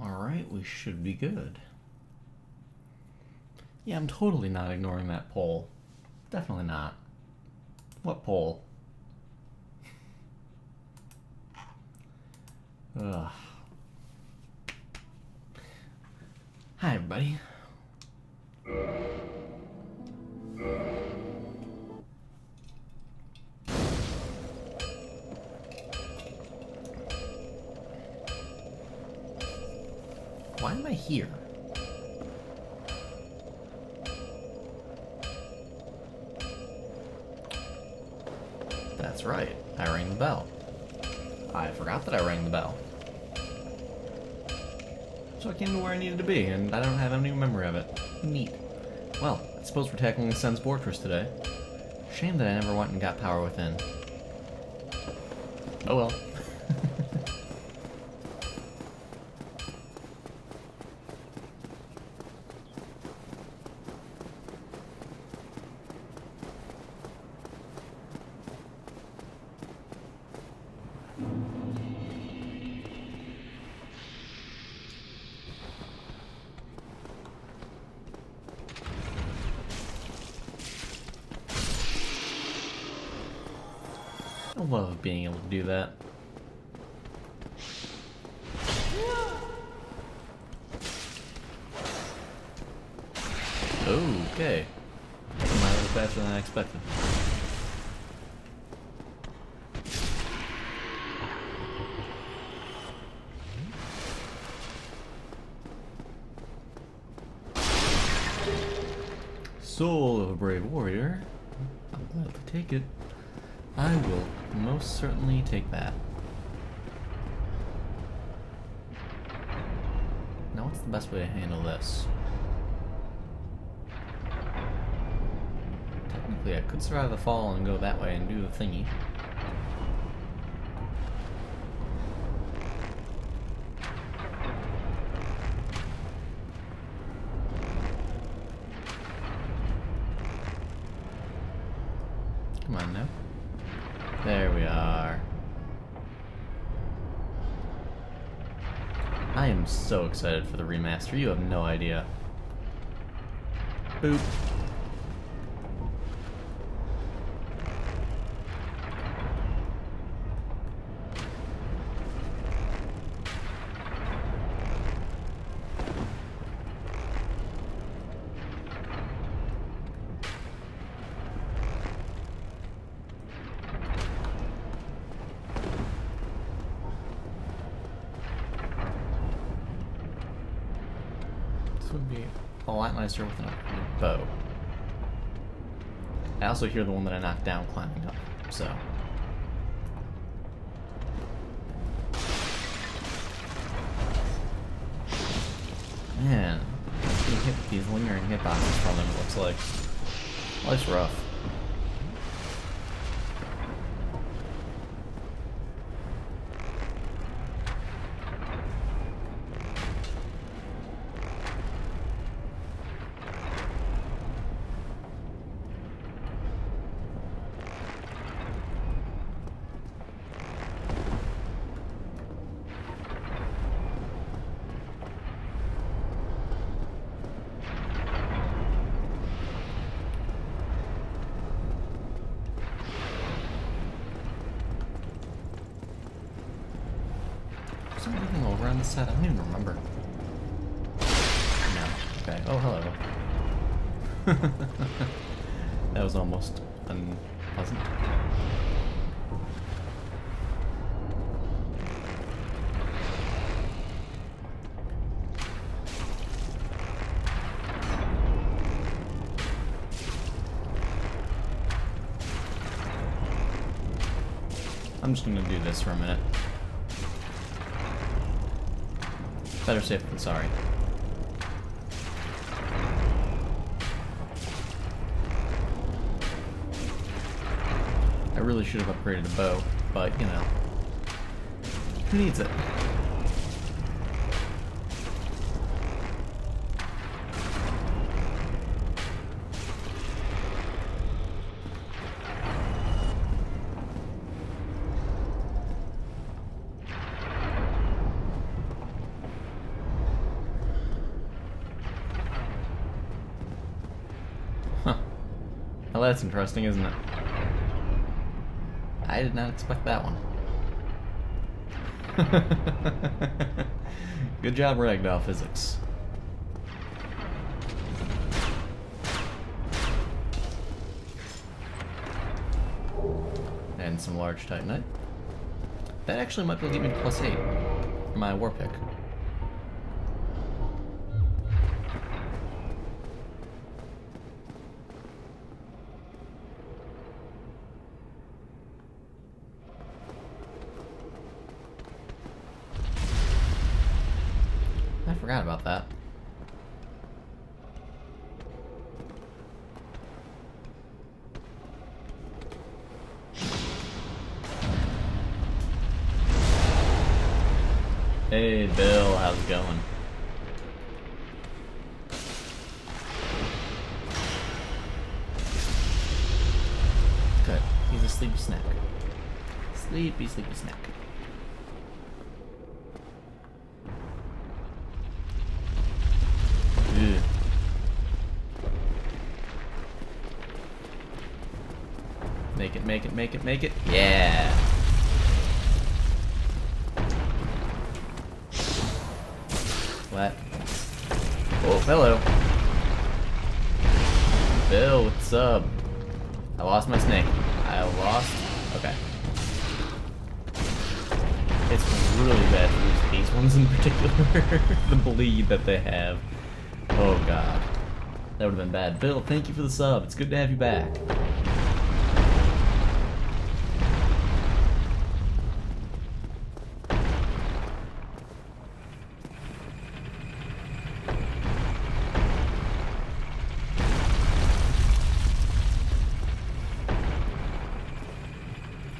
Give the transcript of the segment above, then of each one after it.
Alright, we should be good. Yeah, I'm totally not ignoring that poll. Definitely not. What poll? Ugh. Hi, everybody. Why am I here? That's right, I rang the bell. I forgot that I rang the bell. So I came to where I needed to be, and I don't have any memory of it. Neat. Well, I suppose we're tackling the Sun's Fortress today. Shame that I never went and got power within. Oh well. I love being able to do that. Okay. I'm a little faster than I expected. Soul of a brave warrior. I'm glad to take it. I will most certainly take that. Now what's the best way to handle this? Technically I could survive the fall and go that way and do the thingy. Come on now. There we are. I am so excited for the remaster, you have no idea. Boop. Would be a lot nicer with a bow. I also hear the one that I knocked down climbing up, so. Man, getting hit with these lingering hitboxes from them, it looks like. Life's rough. Is there anything over on this side? I don't even remember. No. Okay. Oh, hello. That was almost unpleasant. I'm just gonna do this for a minute. Better safe than sorry. I really should have upgraded the bow, but you know, who needs it? Well, that's interesting, isn't it? I did not expect that one. Good job, Ragdoll Physics. And some large Titanite. That actually might be able to give me +8 for my war pick. I forgot about that. Hey Bill, how's it going? Good. He's a sleepy snack. Sleepy, sleepy snack. Ugh. Make it, make it, make it, make it. Yeah. What? Oh, hello. Bill, what's up? I lost my snake. I lost. Okay. It's really bad to lose these ones in particular. The bleed that they have. Oh god. That would have been bad. Bill, thank you for the sub. It's good to have you back.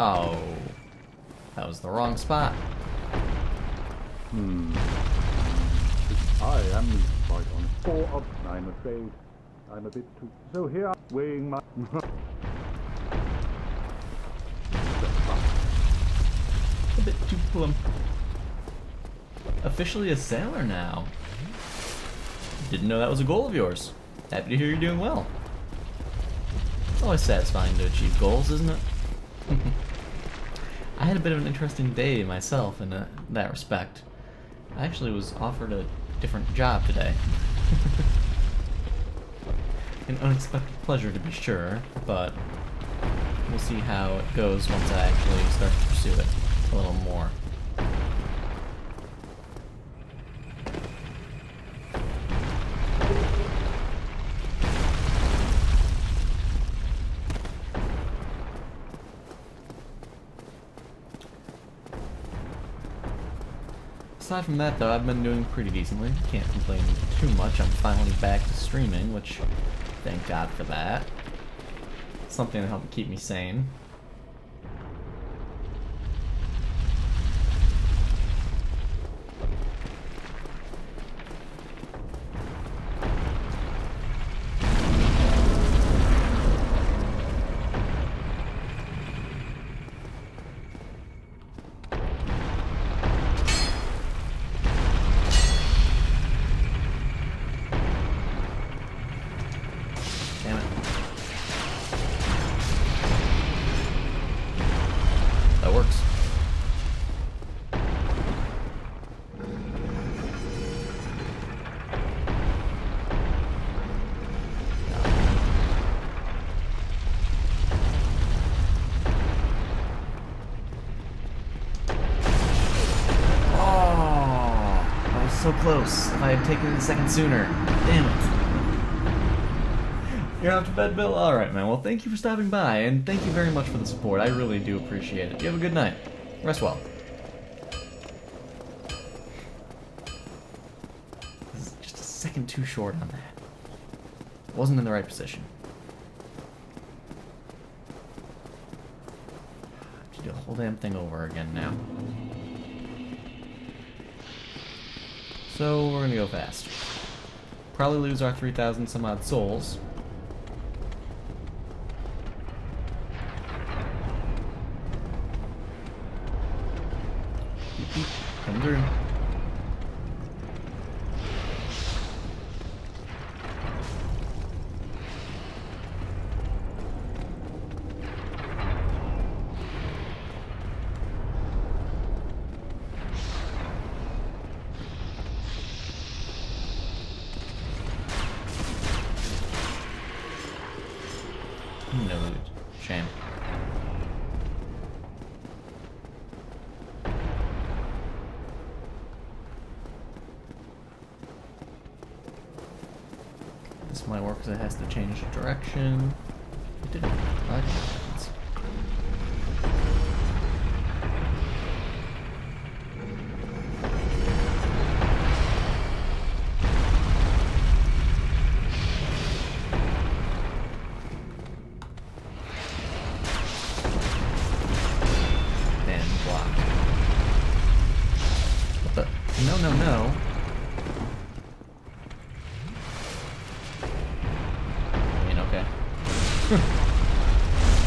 Oh, that was the wrong spot. I am right on 4 of 9 mistakes. I'm a bit too. So here I'm weighing my. A bit too plump. Officially a sailor now. Didn't know that was a goal of yours. Happy to hear you're doing well. It's always satisfying to achieve goals, isn't it? I had a bit of an interesting day myself in that respect. I actually was offered a different job today. An unexpected pleasure to be sure, but we'll see how it goes once I actually start to pursue it a little more. Aside from that, though, I've been doing pretty decently. Can't complain too much. I'm finally back to streaming, which, thank God for that. Something to help keep me sane. Damn it. That works. So close. If I had taken it a second sooner. Damn it. You're off to bed, Bill? Alright, man. Well, thank you for stopping by, and thank you very much for the support. I really do appreciate it. You have a good night. Rest well. This is just a second too short on that. Wasn't in the right position. I have to do the whole damn thing over again now. So we're gonna go fast. Probably lose our 3,000 some odd souls. Beep, beep. Come through. might work because it has to change direction. It didn't. I think it happens. No. I mean, okay.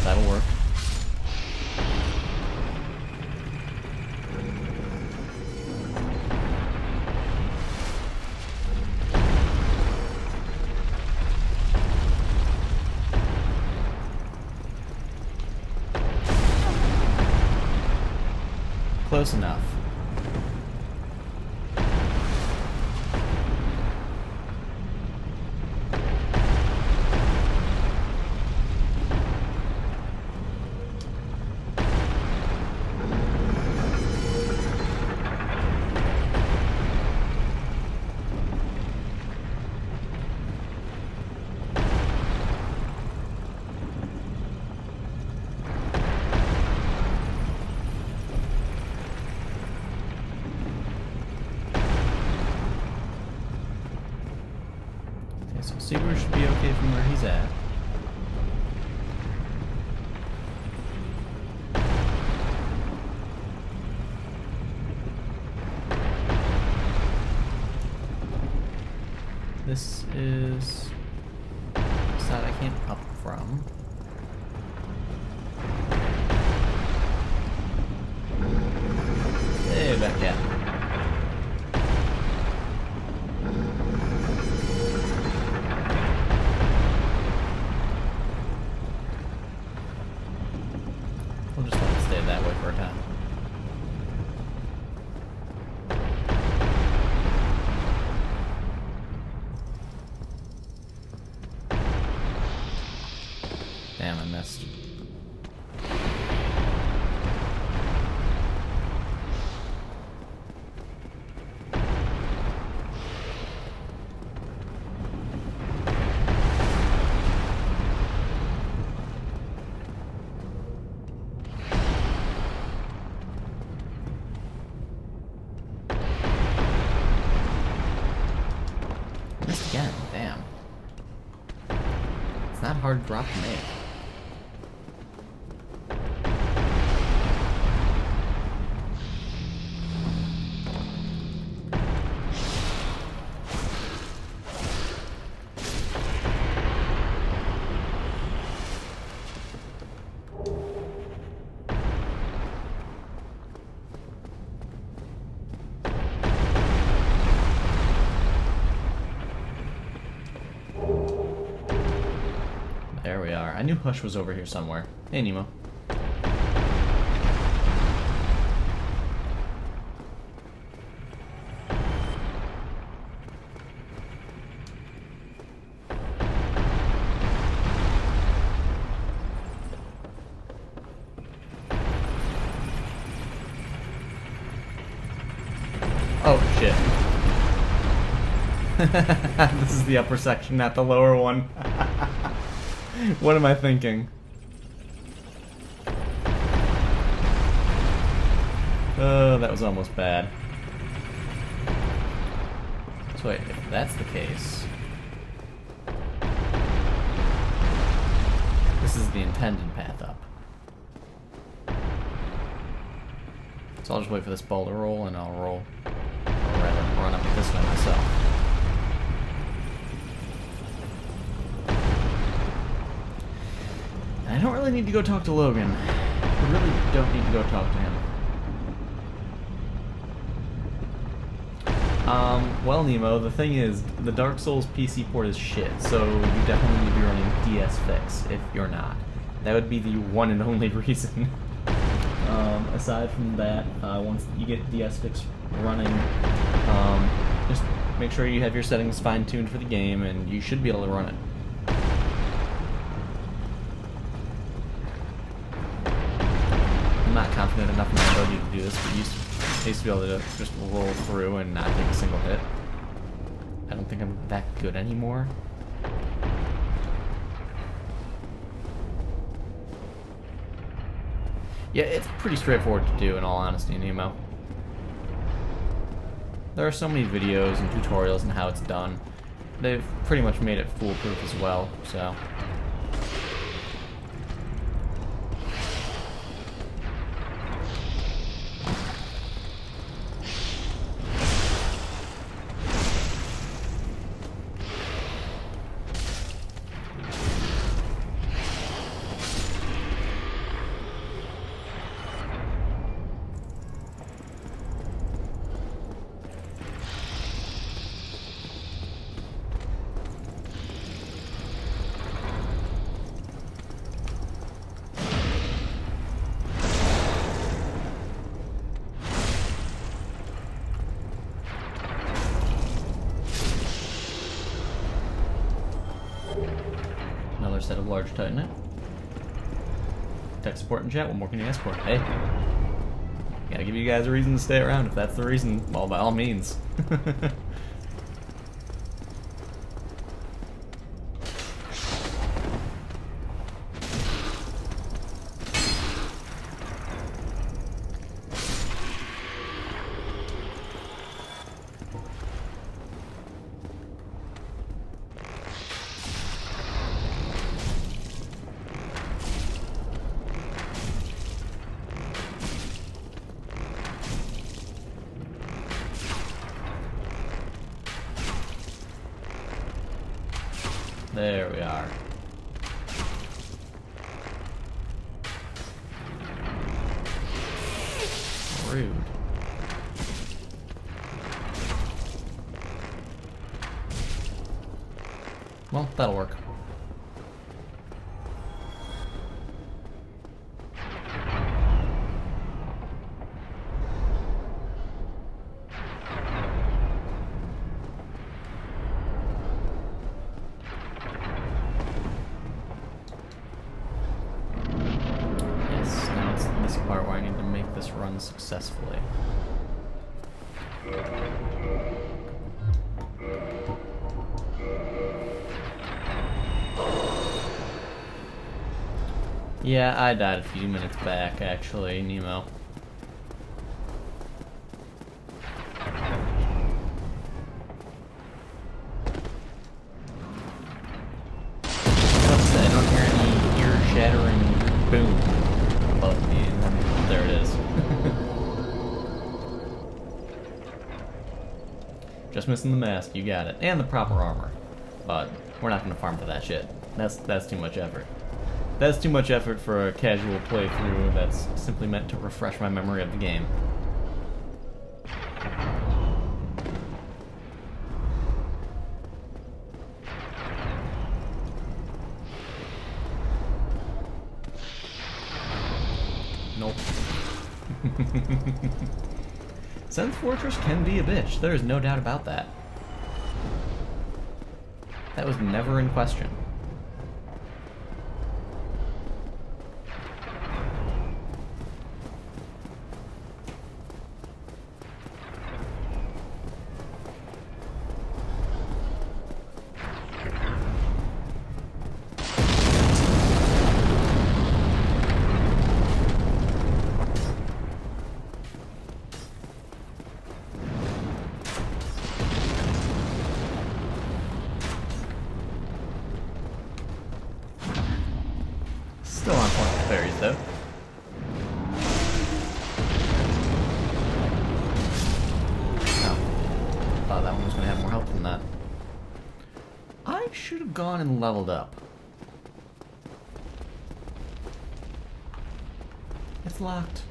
That'll work. Close enough. So Sigurd should be okay from where he's at. This is the side I can't up from. Hey, back at. We'll just let it stay that way for a time. Damn, I missed. Missed again, damn. It's not a hard drop to make. There we are. I knew Hush was over here somewhere. Hey, Nemo. Oh, shit. This is the upper section, not the lower one. What am I thinking? Oh, that was almost bad. So wait, if that's the case... This is the intended path up. So I'll just wait for this ball to roll and I'll roll. Or rather, run up this way myself. I don't really need to go talk to Logan. I really don't need to go talk to him. Well, Nemo, the thing is, the Dark Souls PC port is shit, so you definitely need to be running DS Fix if you're not. That would be the one and only reason. Aside from that, once you get DS Fix running, just make sure you have your settings fine-tuned for the game, and you should be able to run it. I'm not confident enough in my ability to do this, but I used to be able to just roll through and not take a single hit. I don't think I'm that good anymore. Yeah, it's pretty straightforward to do, in all honesty, Nemo. There are so many videos and tutorials on how it's done. They've pretty much made it foolproof as well, so... Another set of large Titanite. Tech support and chat, what more can you ask for? Hey, gotta give you guys a reason to stay around. If that's the reason, well, by all means. There we are. Rude. Well, that'll work. This part where I need to make this run successfully. Yeah, I died a few minutes back, actually, Nemo. I don't hear any ear-shattering boom above me, and then there it is. Just missing the mask, you got it. And the proper armor. But we're not gonna farm for that shit. That's too much effort. That's too much effort for a casual playthrough that's simply meant to refresh my memory of the game. Nope. Zenith Fortress can be a bitch. There is no doubt about that. That was never in question. Still on point with fairies, though. Oh. Thought that one was going to have more help than that. I should have gone and leveled up. It's locked.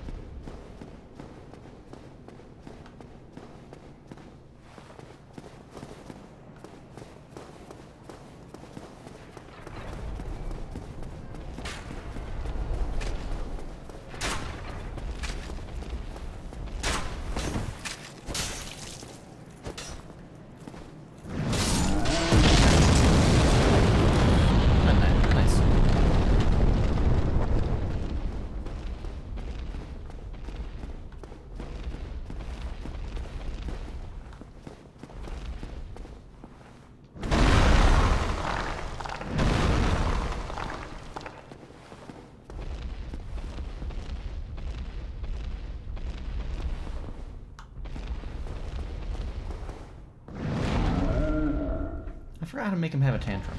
forgot how to make him have a tantrum.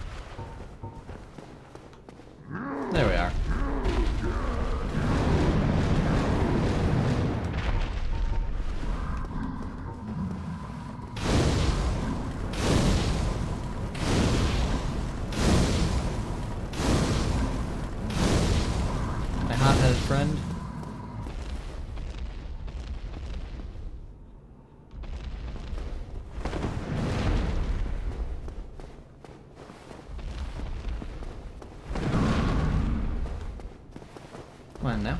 There we are. My hot-headed friend. Come on now.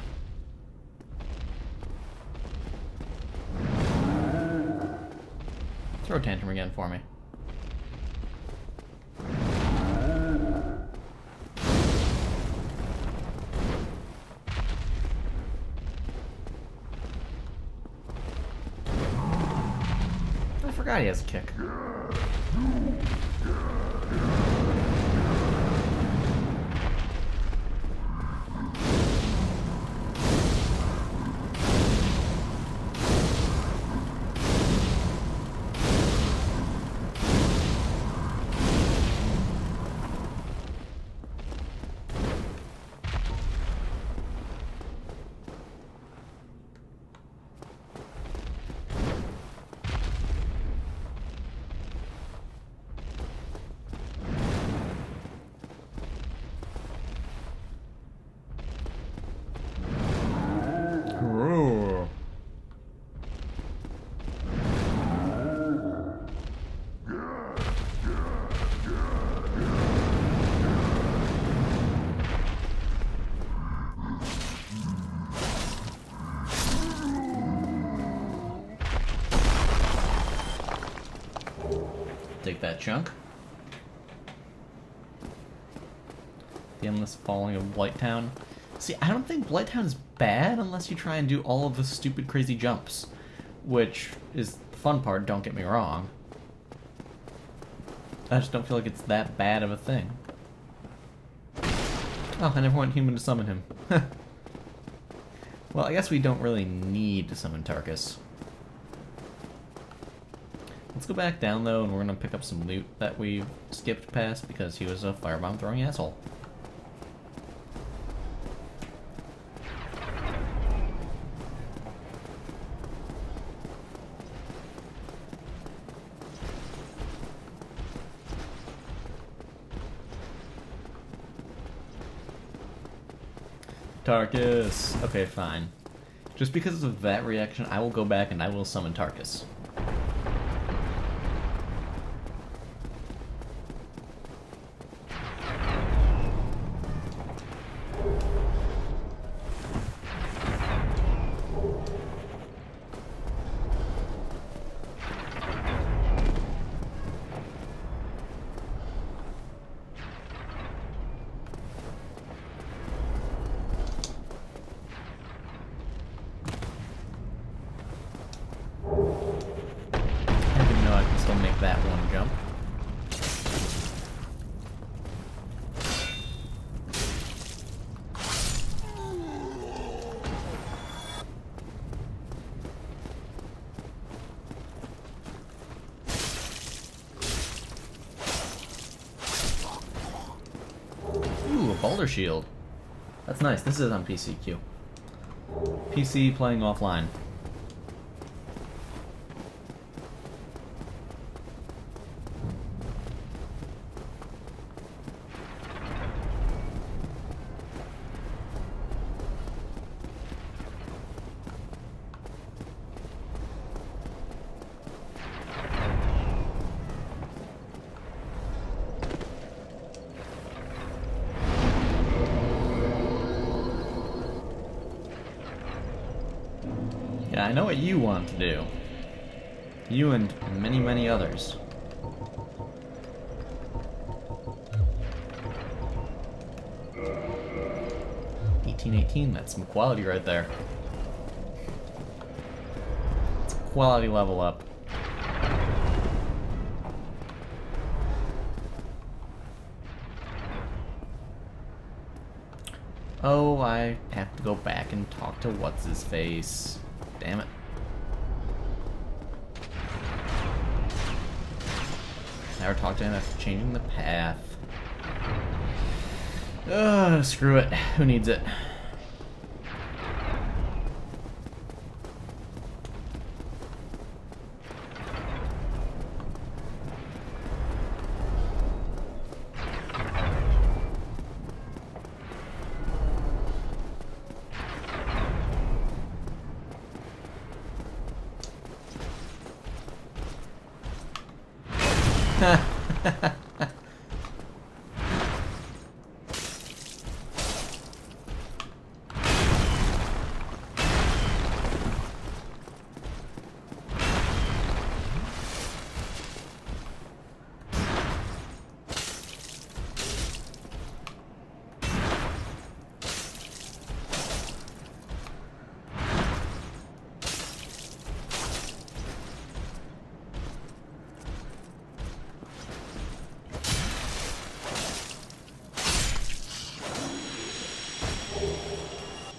Throw a tantrum again for me. I forgot he has a kick. Ooh. Take that chunk. The endless falling of Blighttown. See, I don't think Blighttown is bad unless you try and do all of the stupid crazy jumps. Which is the fun part, don't get me wrong. I just don't feel like it's that bad of a thing. Oh, I never went human to summon him. Well, I guess we don't really need to summon Tarkus. Let's go back down though, and we're gonna pick up some loot that we've skipped past because he was a firebomb throwing asshole. Tarkus! Okay, fine. Just because of that reaction, I will go back and I will summon Tarkus. Still make that one jump. Ooh, a boulder shield. That's nice. This is on PCQ. PC playing offline. Yeah, I know what you want to do. You and many, many others. $18.18, that's some quality right there. It's a quality level up. Oh, I have to go back and talk to what's-his-face. Damn it. Never talk to him after changing the path. Screw it. Who needs it?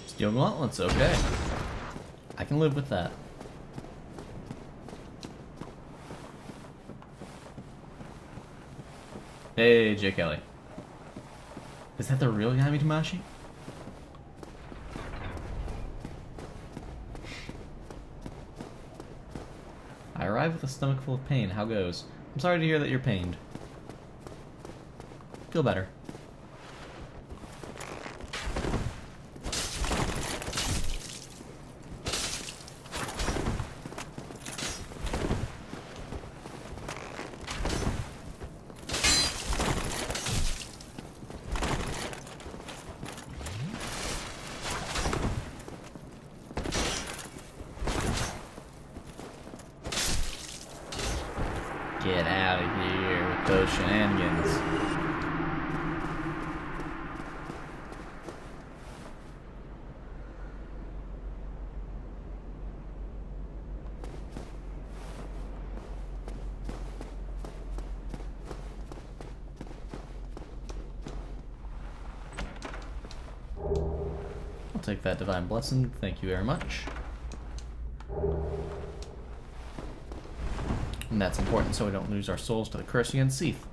Steel gauntlets, okay. I can live with that. Hey, J. Kelly. Is that the real Yami Tamashi? I arrive with a stomach full of pain. How goes? I'm sorry to hear that you're pained. Feel better. Get out of here with those shenanigans. I'll take that divine blessing. Thank you very much. And that's important so we don't lose our souls to the curse against Seath.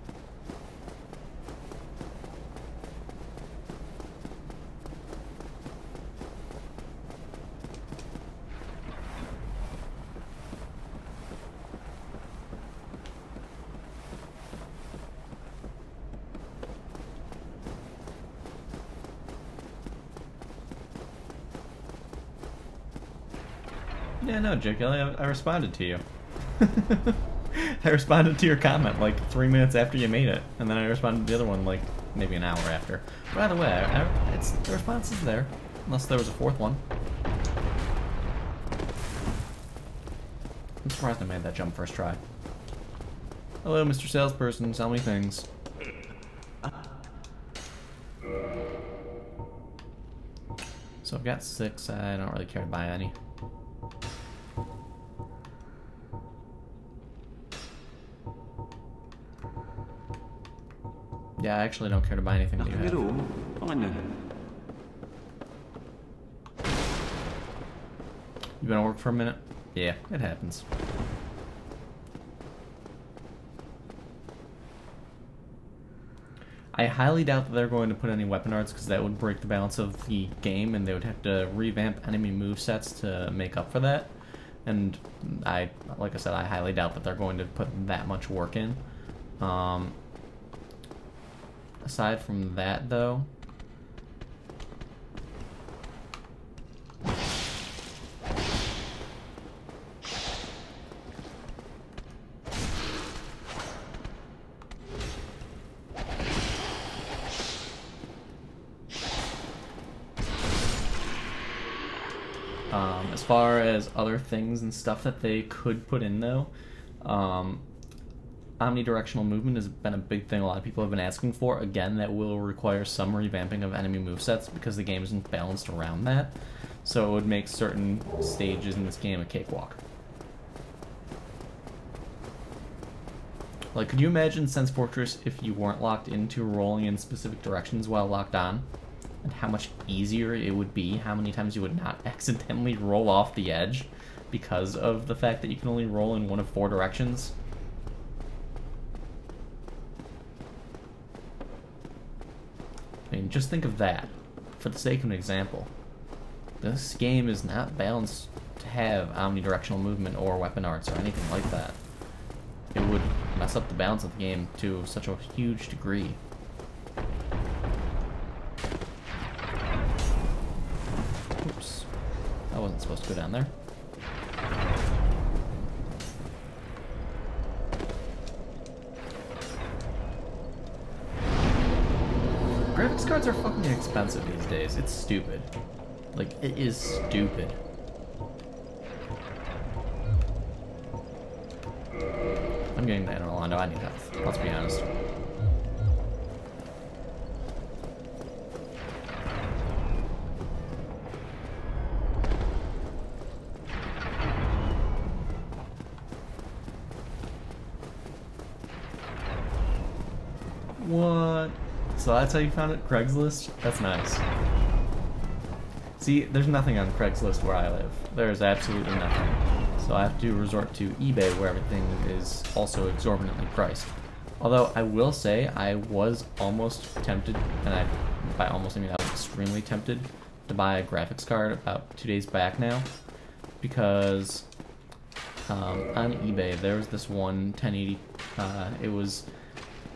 Yeah, no, J. Kelly, I responded to you. I responded to your comment like 3 minutes after you made it, and then I responded to the other one like maybe an hour after. By the way, the response is there, unless there was a fourth one. I'm surprised I made that jump first try. Hello, Mr. Salesperson, sell me things. So I've got 6, I don't really care to buy any. Yeah, I actually don't care to buy anything that you have. You gonna work for a minute? Yeah, it happens. I highly doubt that they're going to put any weapon arts because that would break the balance of the game and they would have to revamp enemy movesets to make up for that. And like I said, I highly doubt that they're going to put that much work in. Aside from that, though, as far as other things and stuff that they could put in, though, omnidirectional movement has been a big thing a lot of people have been asking for. Again, that will require some revamping of enemy movesets because the game isn't balanced around that. So it would make certain stages in this game a cakewalk. Like, could you imagine Sense Fortress if you weren't locked into rolling in specific directions while locked on? And how much easier it would be, how many times you would not accidentally roll off the edge because of the fact that you can only roll in one of 4 directions? mean, just think of that, for the sake of an example. This game is not balanced to have omnidirectional movement or weapon arts or anything like that. It would mess up the balance of the game to such a huge degree. Oops. I wasn't supposed to go down there. Graphics cards are fucking expensive these days. It's stupid. Like, it is stupid. I'm getting that in Orlando. I need health. Let's be honest. What? So that's how you found it? Craigslist? That's nice. See, there's nothing on Craigslist where I live. There's absolutely nothing. So I have to resort to eBay, where everything is also exorbitantly priced. Although I will say I was almost tempted, and by almost I mean I was extremely tempted to buy a graphics card about 2 days back now, because on eBay there was this one 1080. It was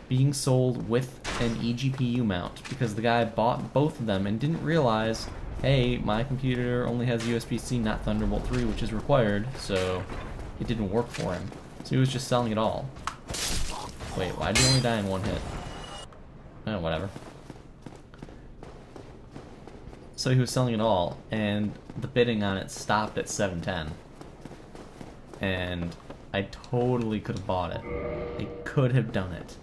being sold with an eGPU mount because the guy bought both of them and didn't realize, hey, my computer only has USB-C, not Thunderbolt 3, which is required, so it didn't work for him. So he was just selling it all. Wait, why did he only die in one hit? Oh, whatever. So he was selling it all, and the bidding on it stopped at 710. And I totally could have bought it. I could have done it.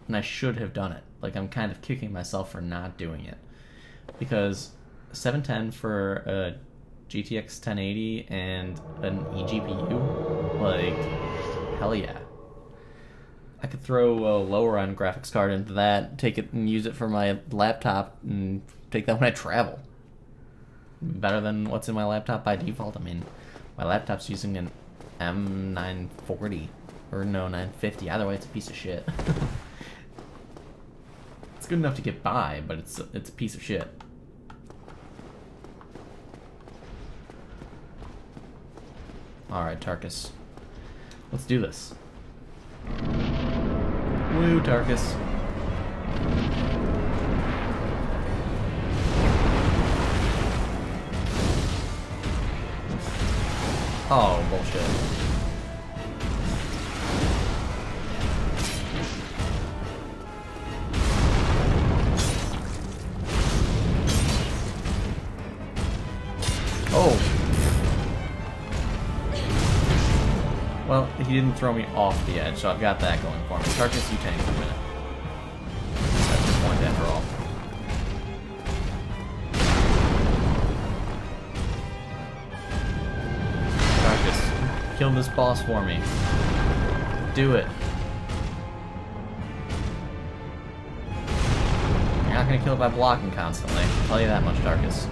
And I should have done it. Like, I'm kind of kicking myself for not doing it. Because 710 for a GTX 1080 and an eGPU, like, hell yeah. I could throw a lower end graphics card into that, take it and use it for my laptop, and take that when I travel. Better than what's in my laptop by default. I mean, my laptop's using an M940, or no, 950. Either way, it's a piece of shit. It's good enough to get by, but it's a piece of shit. Alright, Tarkus. Let's do this. Woo, Tarkus. Oh, bullshit. Oh. Well, he didn't throw me off the edge, so I've got that going for me. Tarkus, you tank for a minute. That's the point after all. Tarkus, kill this boss for me. Do it. You're not gonna kill it by blocking constantly. I'll tell you that much, Tarkus.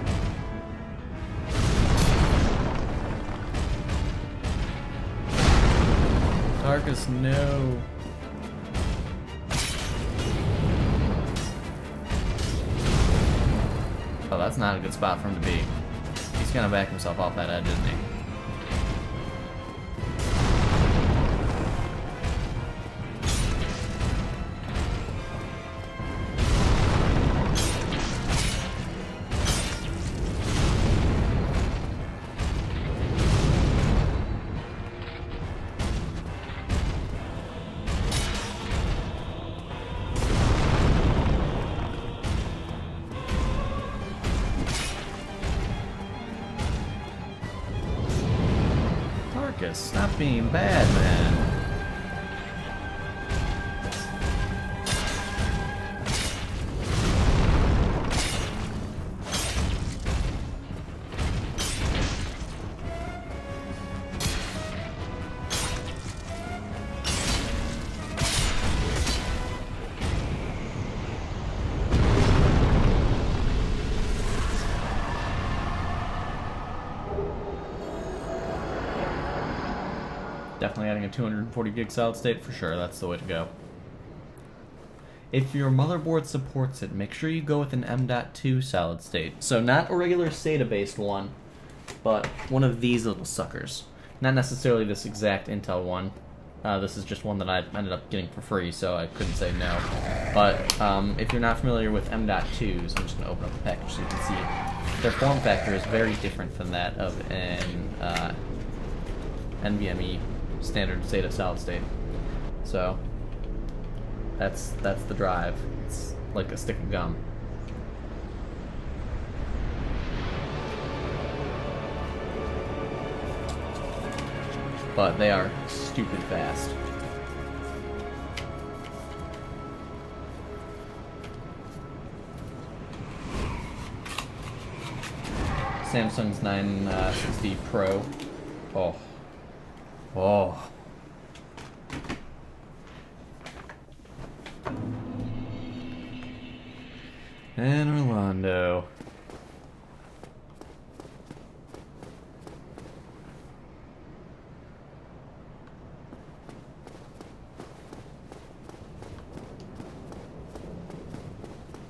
Tarkus, no. Oh, that's not a good spot for him to be. He's gonna back himself off that edge, isn't he? Stop being bad, man. Definitely adding a 240 gig solid state for sure. That's the way to go. If your motherboard supports it, make sure you go with an M.2 solid state. So not a regular SATA-based one, but one of these little suckers. Not necessarily this exact Intel one. This is just one that I ended up getting for free, so I couldn't say no. But if you're not familiar with M.2s, I'm just going to open up the package so you can see. Their form factor is very different than that of an NVMe standard SATA solid state. So that's the drive. It's like a stick of gum. But they are stupid fast. Samsung's 960 Pro. Oh. Oh. And Orlando.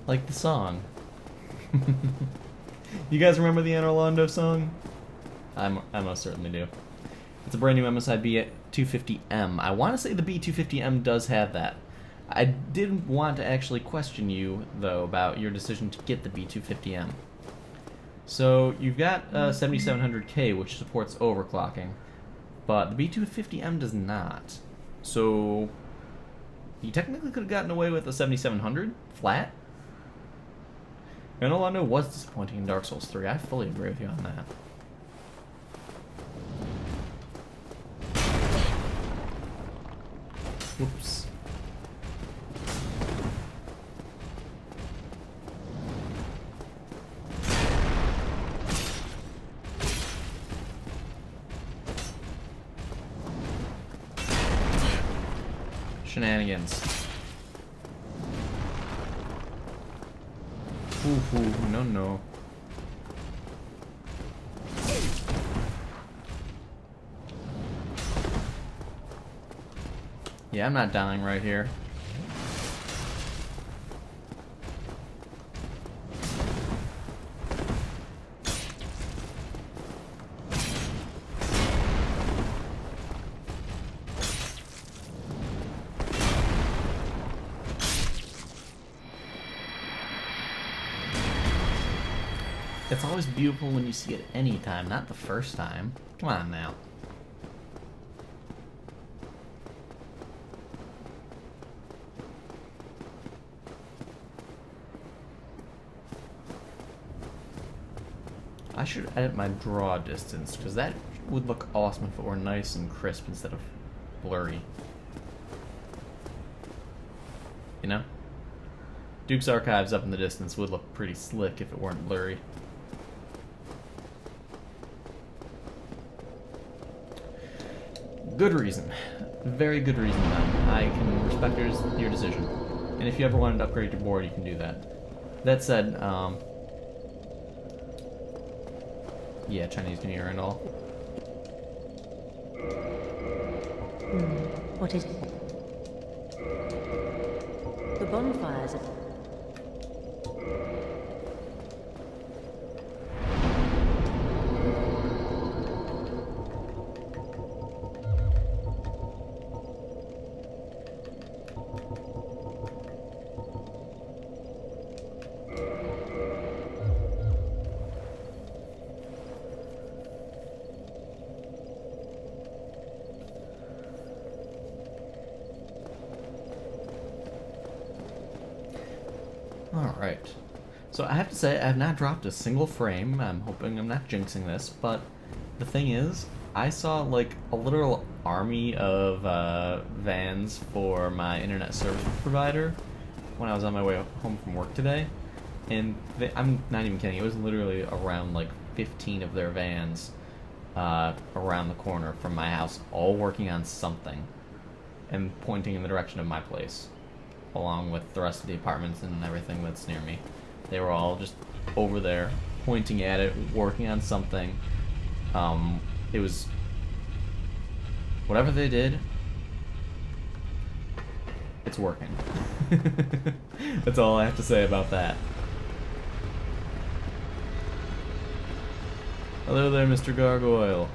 Like the song. You guys remember the Anne Orlando song? I most certainly do. It's a brand new MSI B250M. I want to say the B250M does have that. I did want to actually question you, though, about your decision to get the B250M. So, you've got 7700K, which supports overclocking, but the B250M does not. So, you technically could have gotten away with a 7700 flat. And Orlando was disappointing in Dark Souls 3. I fully agree with you on that. Whoops. Shenanigans. Ooh, no. Yeah, I'm not dying right here. It's always beautiful when you see it any time, not the first time. Come on now. I should edit my draw distance, because that would look awesome if it were nice and crisp instead of blurry. You know? Duke's Archives up in the distance would look pretty slick if it weren't blurry. Good reason. Very good reason, then. I can respect your decision. And if you ever wanted to upgrade your board, you can do that. That said, yeah, Chinese New Year and all. What is it? The bonfires are... Alright. So I have to say, I have not dropped a single frame. I'm hoping I'm not jinxing this, but the thing is, I saw like a literal army of vans for my internet service provider when I was on my way home from work today. And I'm not even kidding, it was literally around like 15 of their vans around the corner from my house, all working on something and pointing in the direction of my place, along with the rest of the apartments and everything that's near me. They were all just over there, pointing at it, working on something. It was... whatever they did, it's working. That's all I have to say about that. Hello there, Mr. Gargoyle.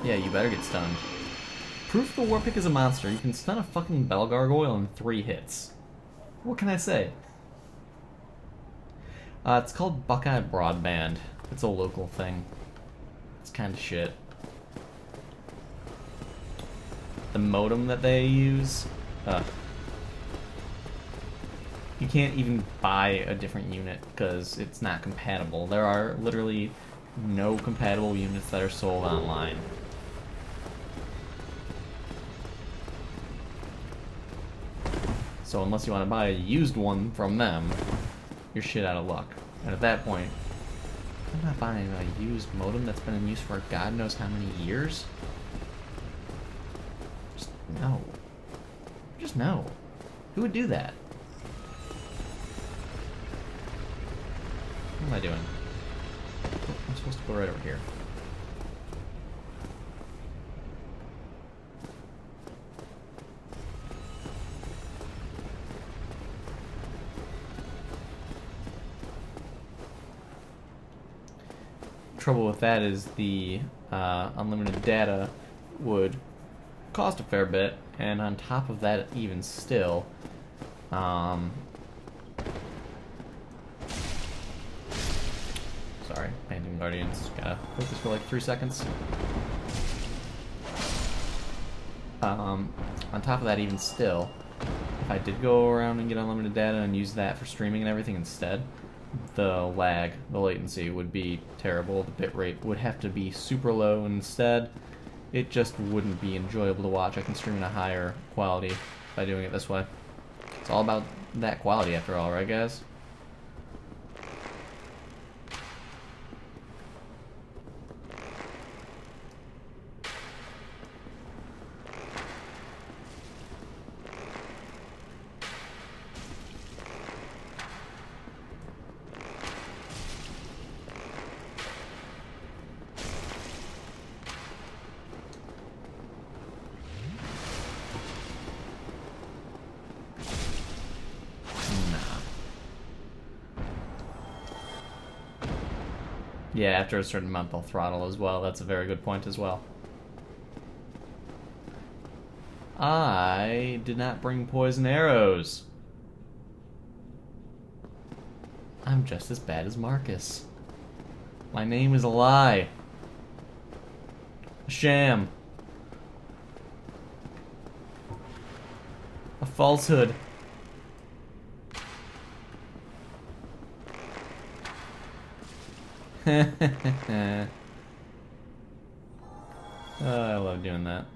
Yeah, you better get stunned. Proof the Warpick is a monster. You can stun a fucking Bell Gargoyle in 3 hits. What can I say? It's called Buckeye Broadband. It's a local thing. It's kind of shit. The modem that they use, you can't even buy a different unit because it's not compatible. There are literally no compatible units that are sold online. So unless you want to buy a used one from them, you're shit out of luck. And at that point, I'm not buying a used modem that's been in use for God knows how many years. Just no. Just no. Who would do that? What am I doing? I'm supposed to go right over here. Trouble with that is the unlimited data would cost a fair bit, and on top of that, even still, sorry, Phantom Guardians, gotta focus for like 3 seconds. On top of that, even still, if I did go around and get unlimited data and use that for streaming and everything instead, the lag, the latency would be terrible. The bitrate would have to be super low, and instead it just wouldn't be enjoyable to watch. I can stream in a higher quality by doing it this way. It's all about that quality after all, right guys? Yeah, after a certain amount they'll throttle as well. That's a very good point as well. I did not bring poison arrows. I'm just as bad as Marcus. My name is a lie. A sham. A falsehood. I love doing that.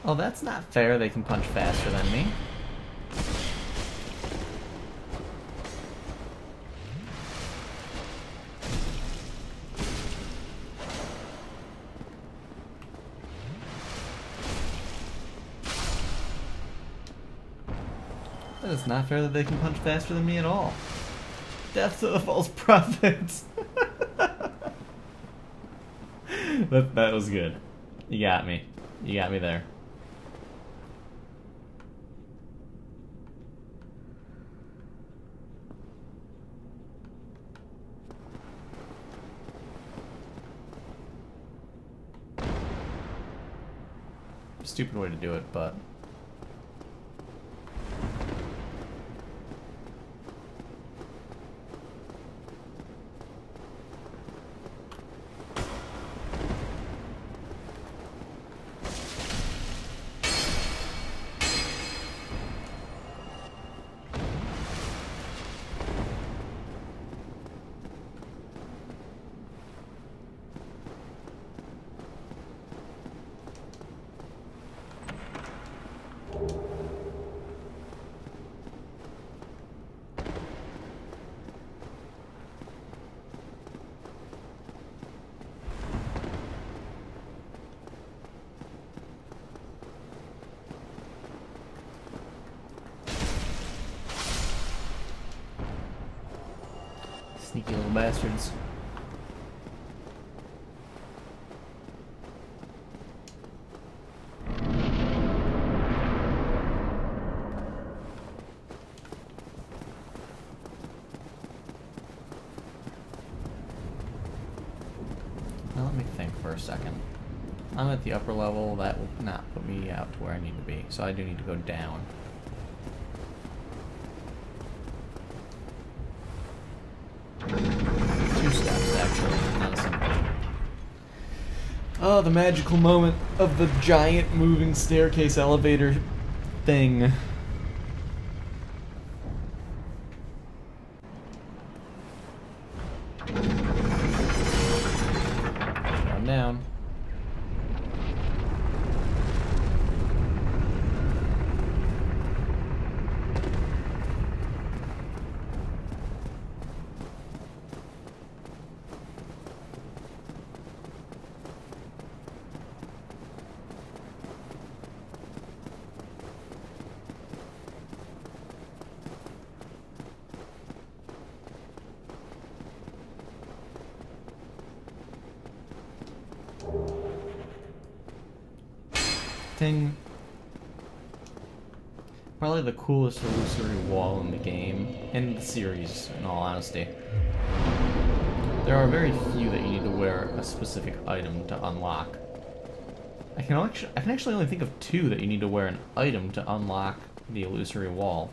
Oh, that's not fair. They can punch faster than me. That is not fair that they can punch faster than me at all. Death to the false prophets. That was good. You got me. You got me there. Stupid way to do it, but Sneaky little bastards. Now let me think for a second. I'm at the upper level. That will not put me out to where I need to be, so I do need to go down. Two steps, actually, not a single. Oh, the magical moment of the giant moving staircase elevator thing. I'm down. Ting. Probably the coolest illusory wall in the game, in the series, in all honesty. There are very few that you need to wear a specific item to unlock. I can actually only think of two that you need to wear an item to unlock the illusory wall.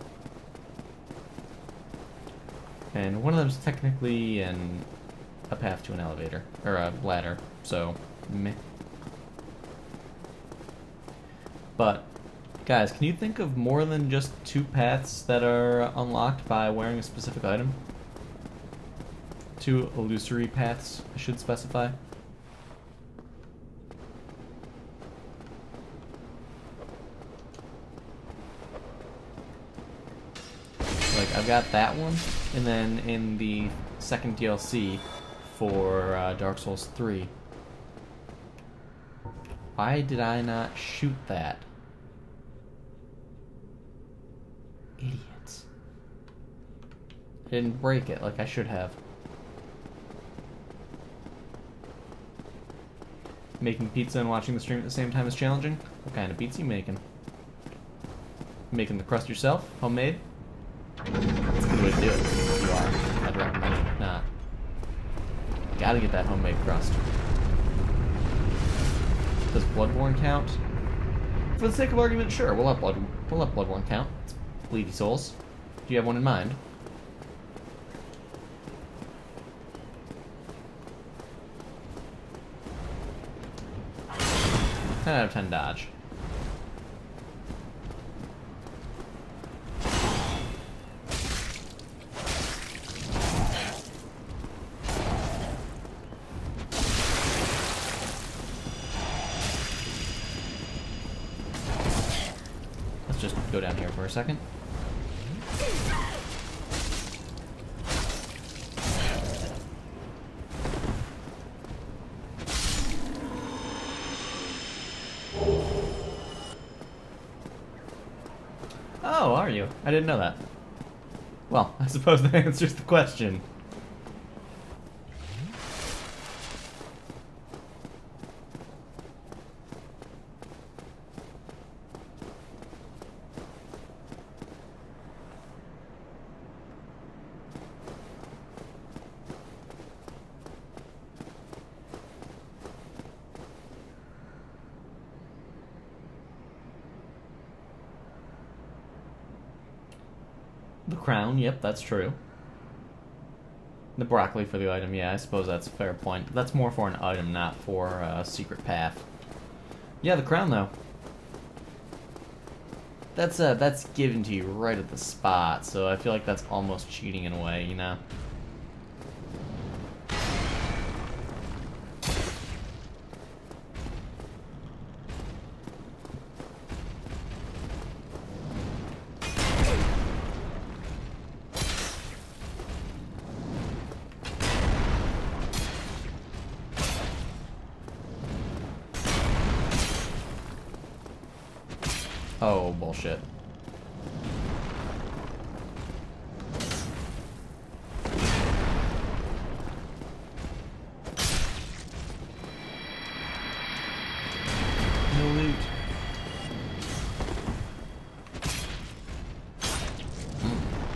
And one of them is technically a path to an elevator, or a ladder, so meh. But, guys, can you think of more than just two paths that are unlocked by wearing a specific item? Two illusory paths, I should specify. Like, I've got that one, and then in the second DLC for Dark Souls 3. Why did I not shoot that? Idiots. I didn't break it like I should have. Making pizza and watching the stream at the same time is challenging? What kind of pizza you making? Making the crust yourself? Homemade? That's a good way to do it. If you are, I'd recommend it. Nah. Gotta get that homemade crust. Does Bloodborne count? For the sake of argument, sure. We'll let Bloodborne count. It's Bleedy Souls. Do you have one in mind? 10 out of 10 dodge. Let's just go down here for a second. Oh, are you? I didn't know that. Well, I suppose that answers the question. The crown, yep, that's true. The broccoli for the item, yeah, I suppose that's a fair point. That's more for an item, not for a secret path. Yeah, the crown, though. That's given to you right at the spot, so I feel like that's almost cheating in a way, you know? Oh, bullshit.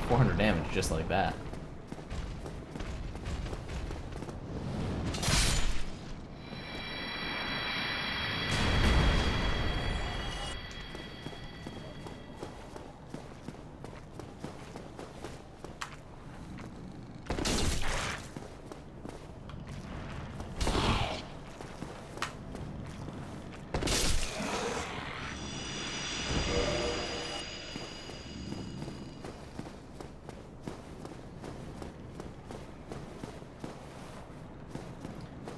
400 damage just like that.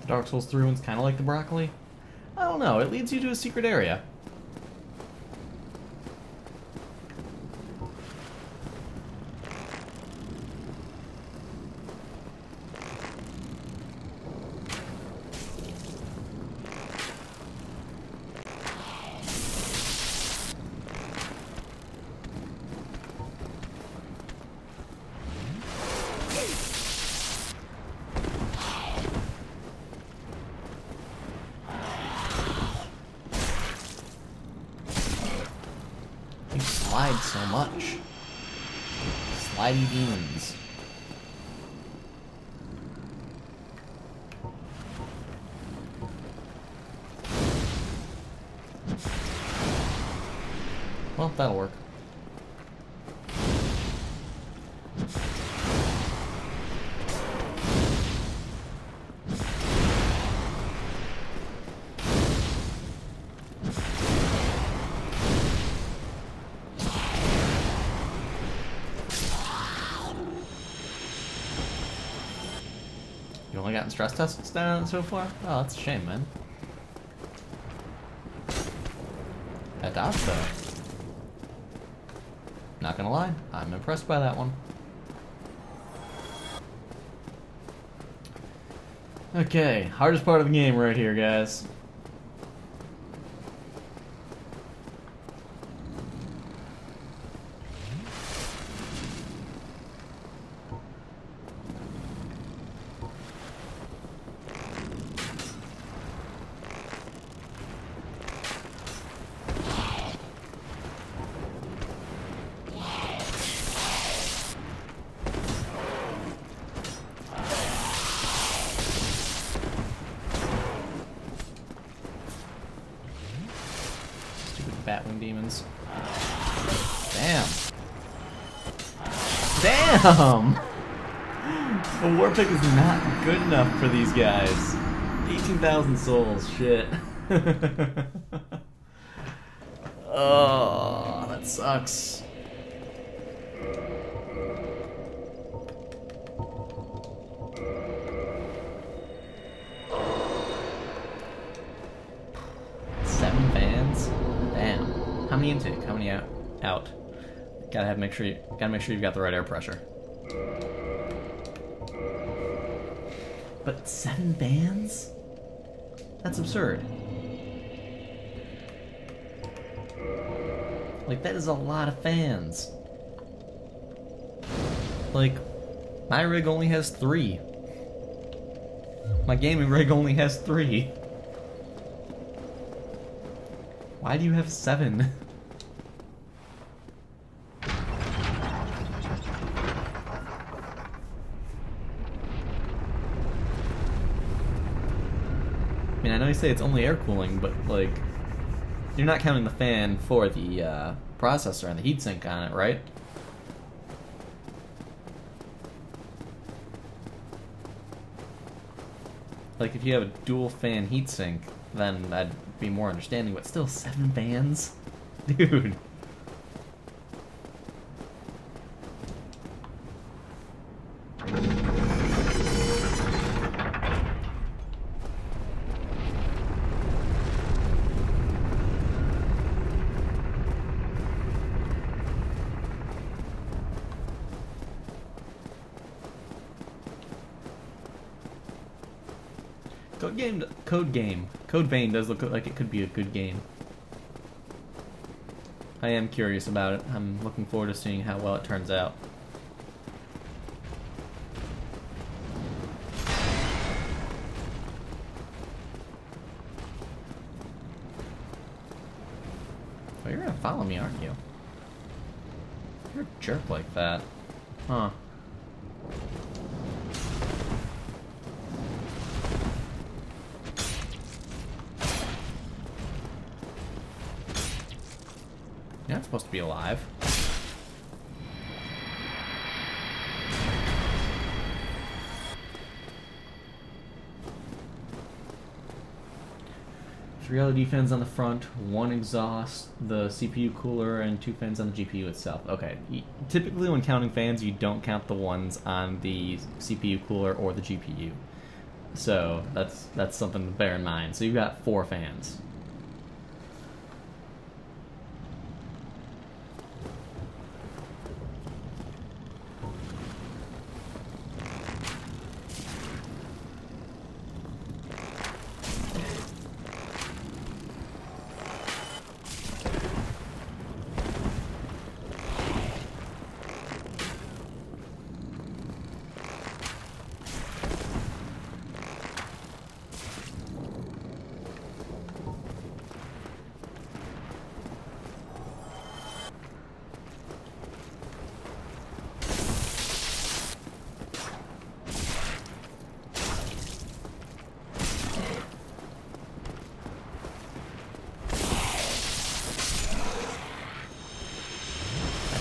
Dark Souls 3 one's kind of like the broccoli. I don't know, it leads you to a secret area. You slide so much. Slidey demons. Well, that'll work. You only gotten stress tests down so far? Oh, that's a shame, man. That dodge though. Not gonna lie, I'm impressed by that one. Okay, hardest part of the game right here, guys. Batwing demons. Damn. Damn! The war pick is not good enough for these guys. 18,000 souls, shit. Oh, that sucks. How many intake? How many out? Gotta make sure you've got the right air pressure. But 7 bands? That's absurd. Like, that is a lot of fans. Like, my rig only has 3. My gaming rig only has 3. Why do you have 7? I mean, I know you say it's only air cooling, but, like, you're not counting the fan for the processor and the heatsink on it, right? Like, if you have a dual fan heatsink, then I'd be more understanding, but still 7 fans? Dude. Code Vein does look like it could be a good game. I am curious about it. I'm looking forward to seeing how well it turns out. Oh, you're gonna follow me, aren't you? You're a jerk like that. Huh. Yeah, it's supposed to be alive. Three LED fans on the front, one exhaust, the CPU cooler, and 2 fans on the GPU itself. Okay, typically when counting fans, you don't count the ones on the CPU cooler or the GPU. So that's something to bear in mind. So you've got 4 fans.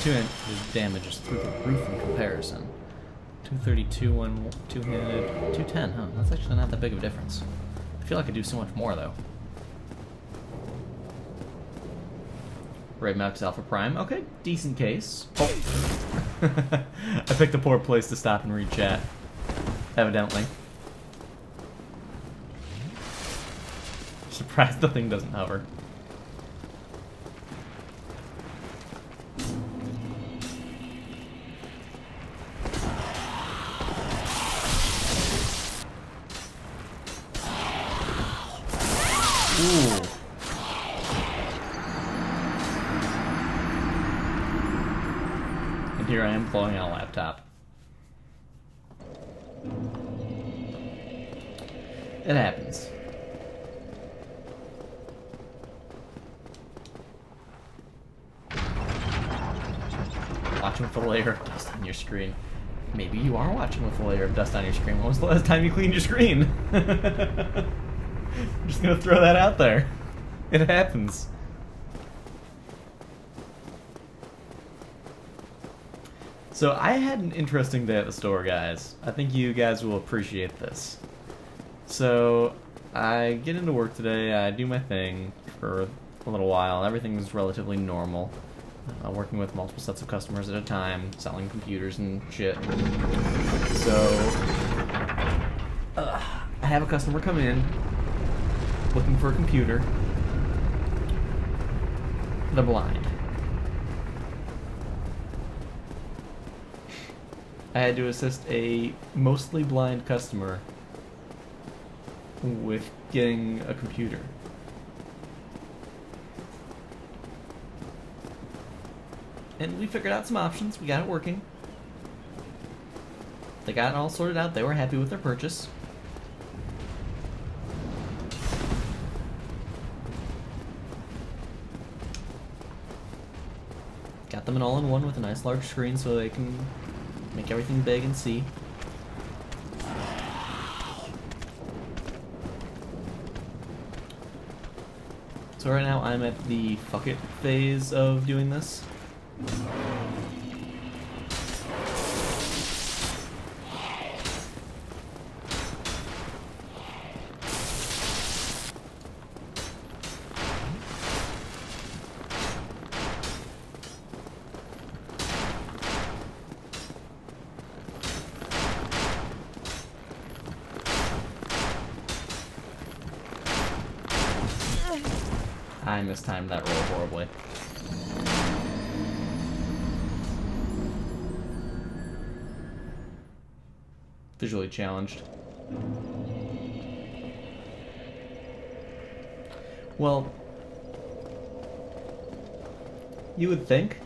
His damage is through the roof in comparison. 232 on two-handed, 210, huh? That's actually not that big of a difference. I feel like I could do so much more, though. Ray Max Alpha Prime. Okay, decent case. Oh. I picked a poor place to stop and read chat. Evidently. Surprised the thing doesn't hover. Ooh. And here I am blowing out a laptop. It happens. Watching with a layer of dust on your screen. Maybe you are watching with a layer of dust on your screen. When was the last time you cleaned your screen? I'm just gonna throw that out there. It happens. So I had an interesting day at the store, guys. I think you guys will appreciate this. So I get into work today, I do my thing for a little while, everything's relatively normal. Working with multiple sets of customers at a time, selling computers and shit. So I have a customer come in looking for a computer. They're blind. I had to assist a mostly blind customer with getting a computer. And we figured out some options. We got it working. They got it all sorted out. They were happy with their purchase. Got them an all-in-one with a nice large screen so they can make everything big and see. So right now I'm at the fuck it phase of doing this. I mistimed that roll horribly. Visually challenged. Well, you would think.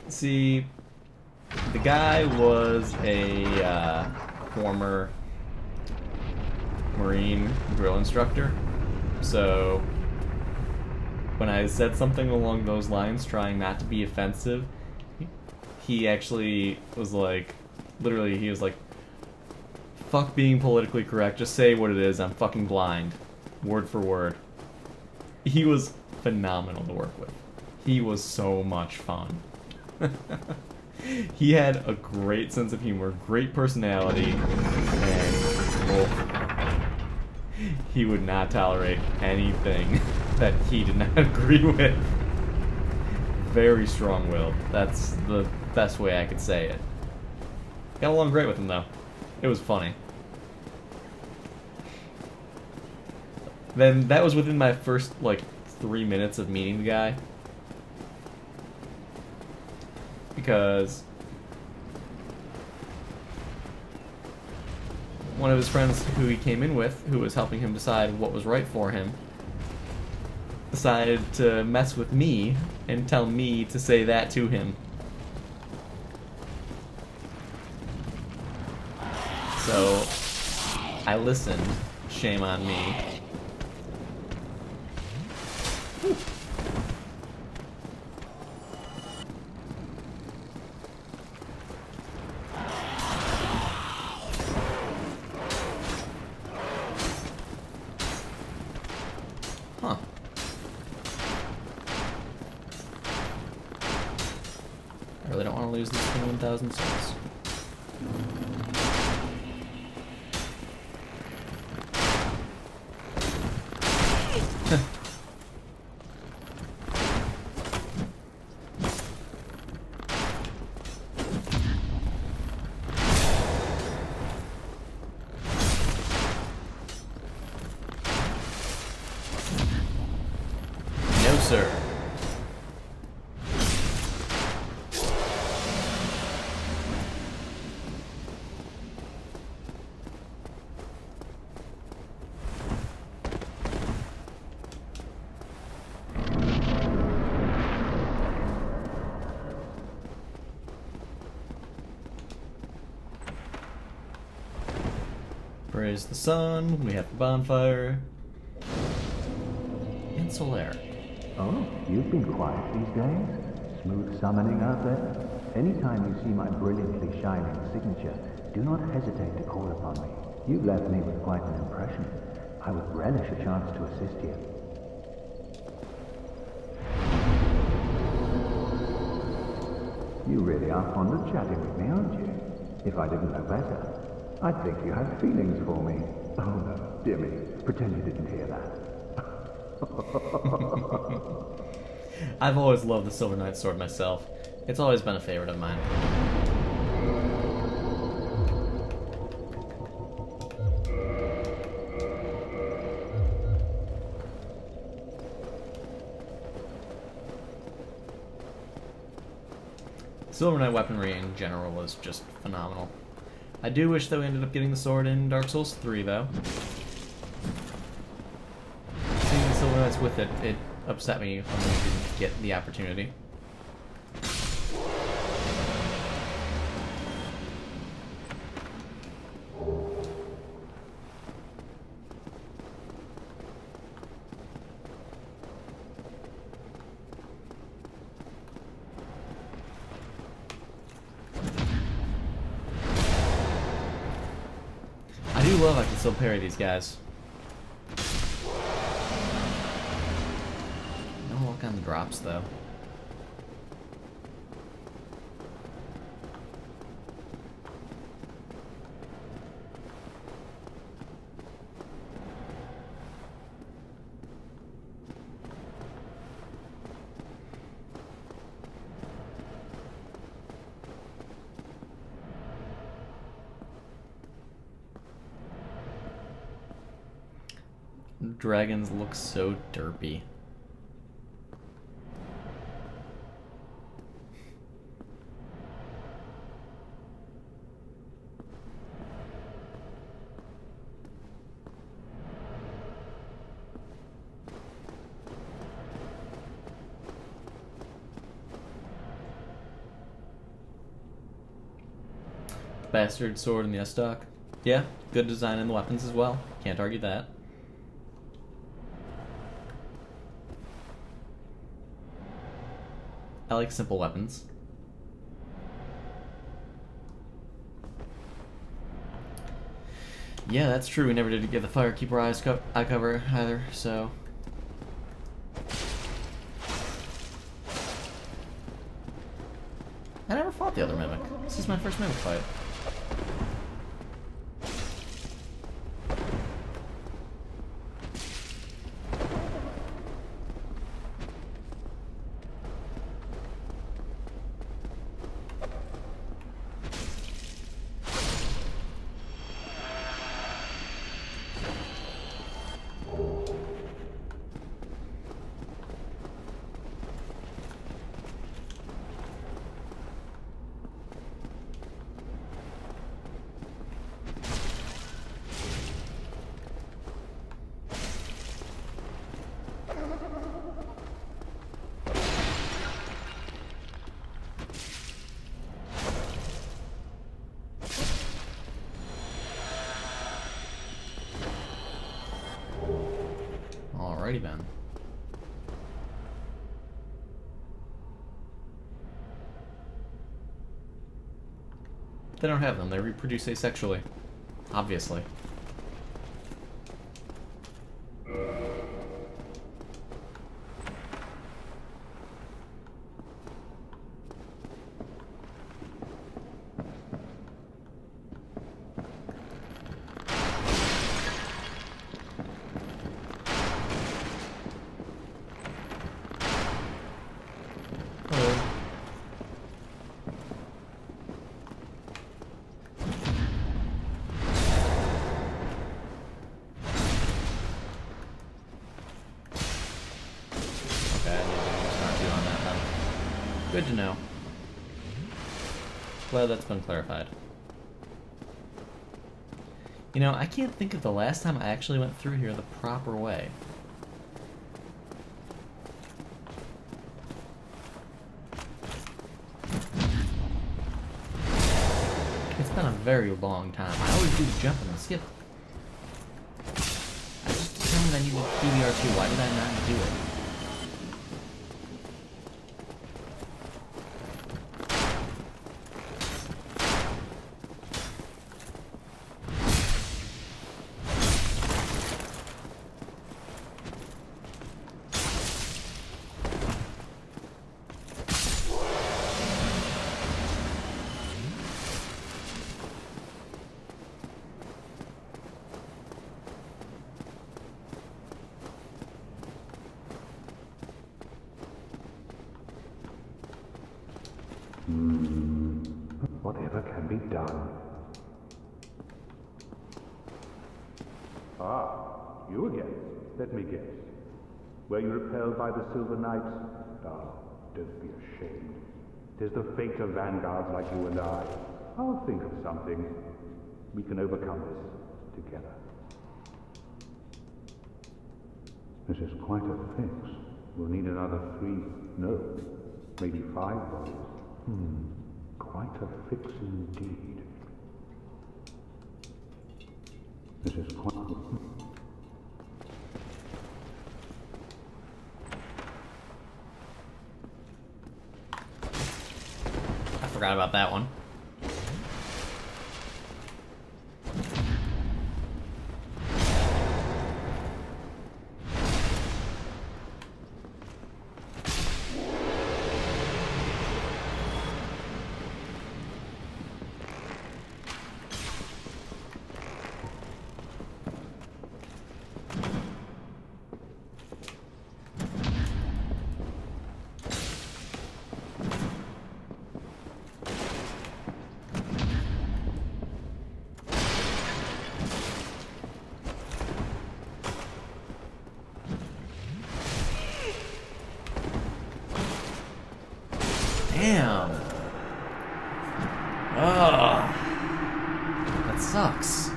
See, the guy was a former Marine drill instructor. So when I said something along those lines, trying not to be offensive, he actually was like, literally, he was like, fuck being politically correct, just say what it is, I'm fucking blind. Word for word. He was phenomenal to work with. He was so much fun. He had a great sense of humor, great personality, and well, he would not tolerate anything that he did not agree with. Very strong-willed. That's the best way I could say it. Got along great with him, though. It was funny. Then that was within my first, like, 3 minutes of meeting the guy. Because one of his friends who he came in with, who was helping him decide what was right for him, decided to mess with me and tell me to say that to him. So I listened. Shame on me. Huh. I really don't want to lose these 21,000 souls. No, sir. Praise the sun, we have the bonfire. And Solaire. Oh, you've been quiet these days? Smooth summoning out there? Anytime you see my brilliantly shining signature, do not hesitate to call upon me. You've left me with quite an impression. I would relish a chance to assist you. You really are fond of chatting with me, aren't you? If I didn't know better, I'd think you had feelings for me. Oh no, dear me, pretend you didn't hear that. I've always loved the Silver Knight sword myself. It's always been a favorite of mine. Silver Knight weaponry in general is just phenomenal. I do wish that we ended up getting the sword in Dark Souls 3, though. Seeing the Silver Knights with it, it upset me when we didn't get the opportunity. I do love I can still parry these guys. No luck on the drops, though. Dragons look so derpy. Bastard sword in the S-Stock. Yeah, good design in the weapons as well. Can't argue that. I like simple weapons. Yeah, that's true. We never did get the Firekeeper eye cover either, so... I never fought the other Mimic. This is my first Mimic fight. Alrighty then. They don't have them. They reproduce asexually. Obviously. Good to know. Glad that's been clarified. You know, I can't think of the last time I actually went through here the proper way. It's been a very long time. I always do the jump and the skip. I just determined I needed PBR2. Why did I not do it? Whatever can be done. Ah, you again. Let me guess. Were you repelled by the Silver Knights? Ah, don't be ashamed. 'Tis the fate of vanguards like you and I. I'll think of something. We can overcome this together. This is quite a fix. We'll need another 3, no, maybe 5 bodies. Quite a fix indeed. This is quite... I forgot about that one. Damn. Ugh. That sucks.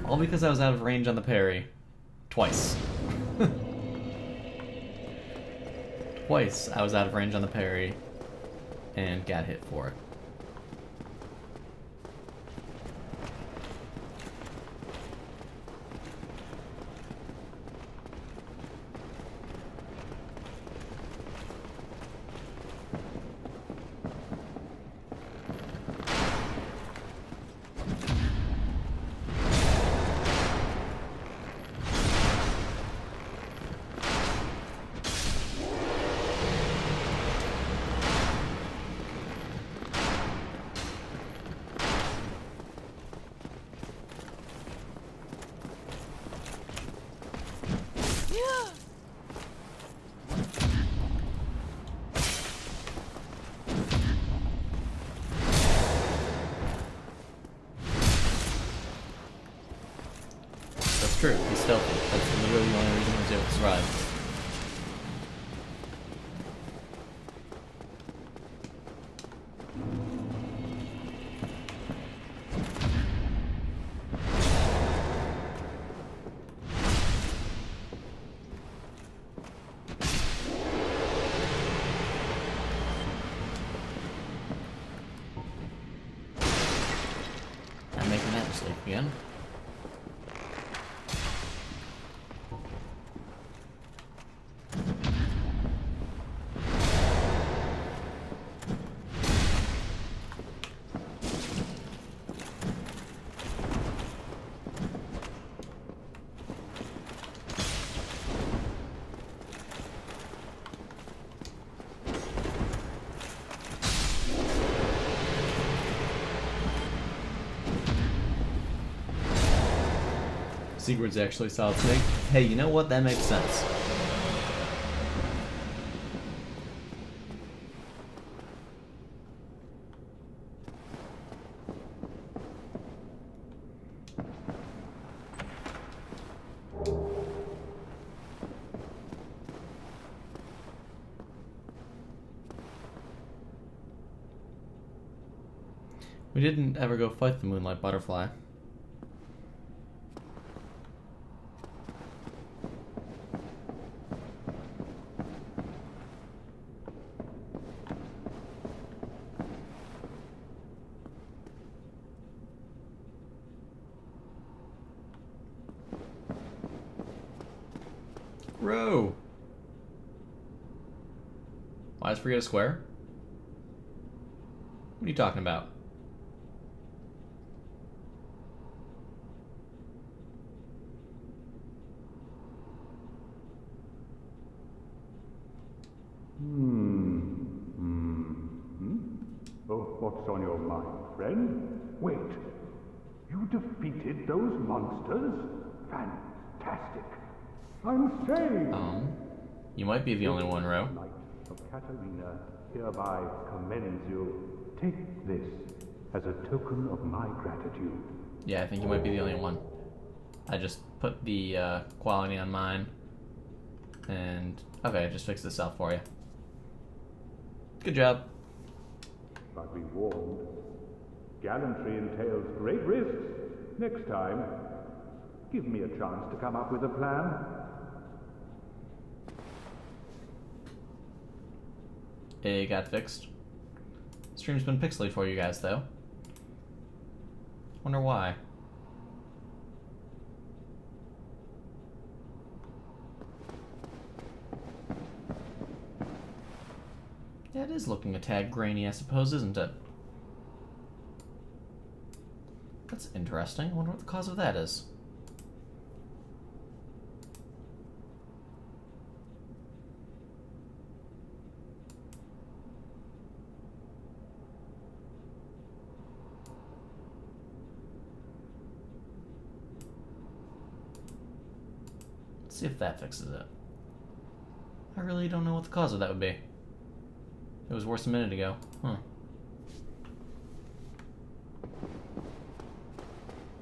All because I was out of range on the parry. Twice. Twice I was out of range on the parry and got hit for it. stealthy. That's literally the only reason I was able to survive. I'm making that mistake again. Secret's actually Solid Snake. Hey, you know what? That makes sense. We didn't ever go fight the Moonlight Butterfly. Row! Why just forget a square? What are you talking about? Oh, what's on your mind, friend? Wait. You defeated those monsters? Fantastic. I'm saved. You might be the only one, Ro. Knight of Katarina hereby commends you. Take this as a token of my gratitude. Yeah, I think you might be the only one. I just put the quality on mine. And, okay, I just fixed this out for you. Good job. But be warned, gallantry entails great risks. Next time, give me a chance to come up with a plan. It got fixed. Stream's been pixely for you guys, though. Wonder why. Yeah, it is looking a tad grainy, I suppose, isn't it? That's interesting. I wonder what the cause of that is. Let's see if that fixes it. I really don't know what the cause of that would be. It was worse a minute ago. Huh.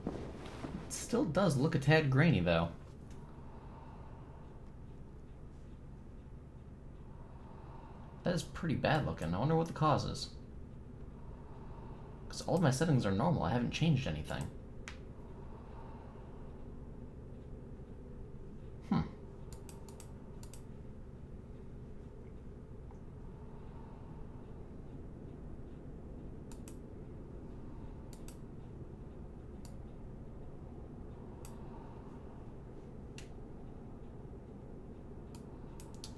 It still does look a tad grainy, though. That is pretty bad looking. I wonder what the cause is. Because all of my settings are normal. I haven't changed anything.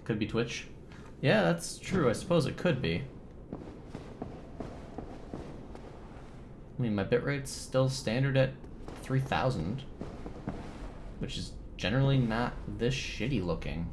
Could be Twitch. Yeah, that's true. I suppose it could be. I mean, my bitrate's still standard at 3000, which is generally not this shitty looking.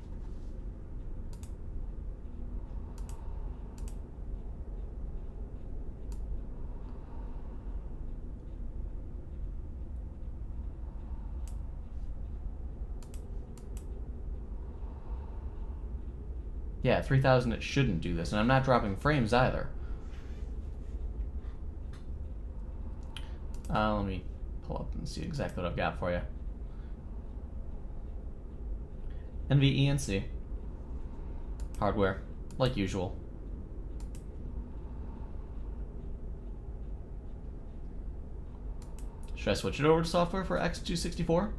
Yeah, 3000 it shouldn't do this, and I'm not dropping frames either. Let me pull up and see exactly what I've got for you. NVE and C. Hardware, like usual. Should I switch it over to software for X264?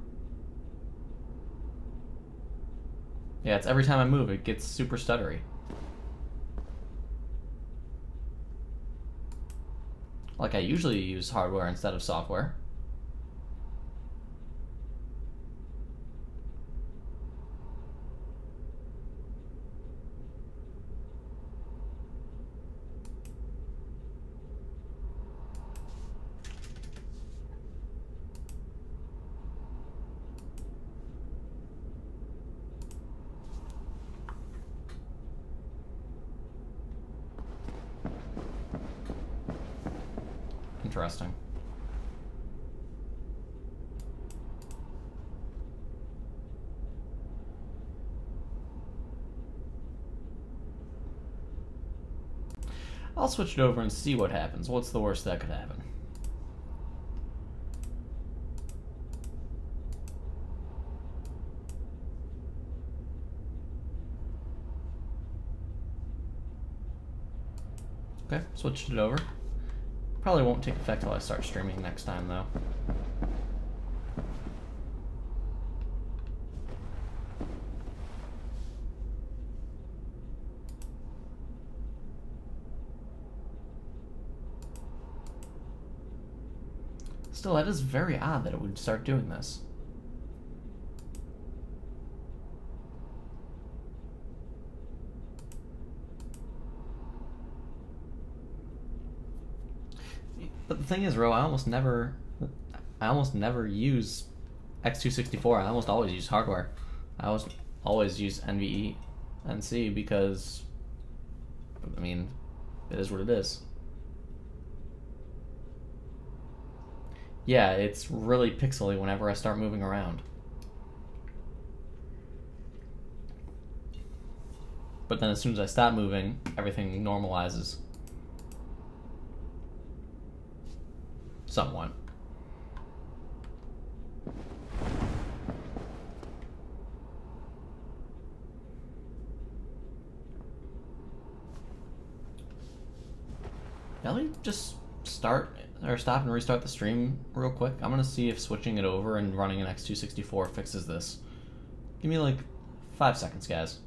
Yeah, it's every time I move, it gets super stuttery. Like I usually use hardware instead of software. Interesting. I'll switch it over and see what happens. What's the worst that could happen? Okay, switched it over. Probably won't take effect till I start streaming next time, though. Still, that is very odd that it would start doing this. But the thing is, Ro, I almost never use X264. I almost always use hardware. I always use NVE and C because, I mean, it is what it is. Yeah, it's really pixely whenever I start moving around. But then as soon as I stop moving, everything normalizes. Somewhat. Let me just stop and restart the stream real quick. I'm gonna see if switching it over and running an X264 fixes this. Give me like 5 seconds, guys.